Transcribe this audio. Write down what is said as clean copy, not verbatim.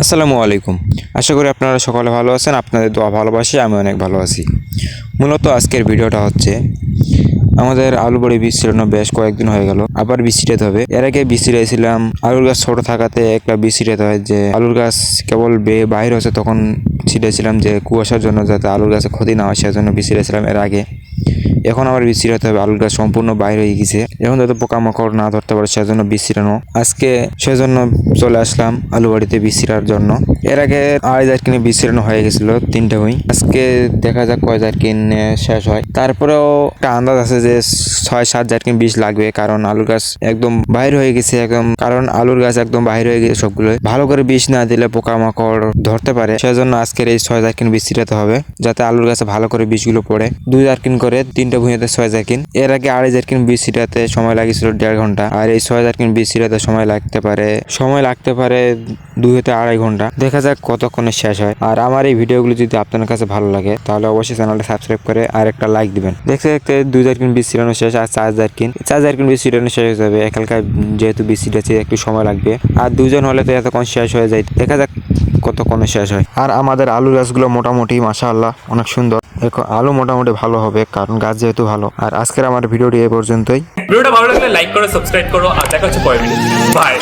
আসসালামু আলাইকুম। আশা করি আপনারা সকলে ভালো আছেন। আপনাদের দোয়া ভালোবাসি, আমি অনেক ভালো আছি। মূলত আজকের ভিডিওটা হচ্ছে আমাদের আলু বড়ি বীজ ছিটানো বেশ কয়েকদিন হয়ে গেল, আবার বীজ ছিটাতে হবে। এর আগে বীজ ছিটাইছিলাম, আলুর গাছ ছোট থাকাতে একটা বীজ ছিটাতে হয় যে আলুর গাছ কেবল বাইর হচ্ছে তখন ছিটাইছিলাম যে কুয়াশার জন্য যাতে আলুর গাছে ক্ষতি না হয় সেজন্য বীজ ছিটাইছিলাম এর আগে। এখন আবার বীজ ছিটাতে হবে, আলুর গাছ সম্পূর্ণ বাইরে হয়ে গেছে, এখন যাতে পোকামাকড় না ধরতে পারে সেজন্য বীজ ছিটানো। আজকে সেজন্য চলে আসলাম আলু বাড়িতে বীজ ছিটার জন্য। এর আগে 2.5 বীজ ছিটানো হয়ে গেছিল 3টে বই। আজকে দেখা যাক কয় জারকিন শেষ হয়। তারপরেও একটা আন্দাজ আছে যে 6-7 জারকিন বীজ লাগবে, কারণ আলুর গাছ একদম বাইরে হয়ে গেছে কারণ আলুর গাছ একদম বাইরে হয়ে গেছে সবগুলো। ভালো করে বীজ না দিলে পোকামাকড় ধরতে পারে, সেজন্য আজকের এই 6 জারকিন বীজ ছিটাতে হবে যাতে আলুর গাছে ভালো করে বীজগুলো পড়ে। 2 জারকিন করে 3টে ভুঁইয়াতে 6 জারকিন। এর আগে 2.5 জারকিন বীজ ছিটাতে সময় লাগিয়েছিল 1.5 ঘন্টা, আর এই 6 জারকিন বীজ ছিটাতে সময় লাগতে পারে 2 থেকে 2.5 ঘন্টা। দেখা যাক কতক্ষণে শেষ হয়। আর আমার এই ভিডিওগুলো যদি আপনার কাছে ভালো লাগে তাহলে অবশ্যই চ্যানেলটা সাবস্ক্রাইব করে আর একটা লাইক দিবেন। দেখতে দেখতে 2 জারকিন বীজ ছিটানো শেষ, আর 4 জারকিন বীজ ছিটানো শেষ হয়ে যাবে। একালকা যেহেতু বীজ ছিটাচ্ছে একটু সময় লাগবে, আর 2জন হলে তো এতক্ষণ শেষ হয়ে যায়। দেখা যাক কতক্ষণে শেষ হয়। আর আমাদের আলু গাছগুলো মোটামুটি মাশাআল্লাহ অনেক সুন্দর। আলু মোটামুটি ভালো হবে কারণ গাছ যেহেতু ভালো। আর আজকের আমার ভিডিওটি এই পর্যন্তই। ভিডিওটা ভালো লাগলে লাইক করো, সাবস্ক্রাইব করো, আর দেখা হচ্ছে পরের ভিডিও। বাই।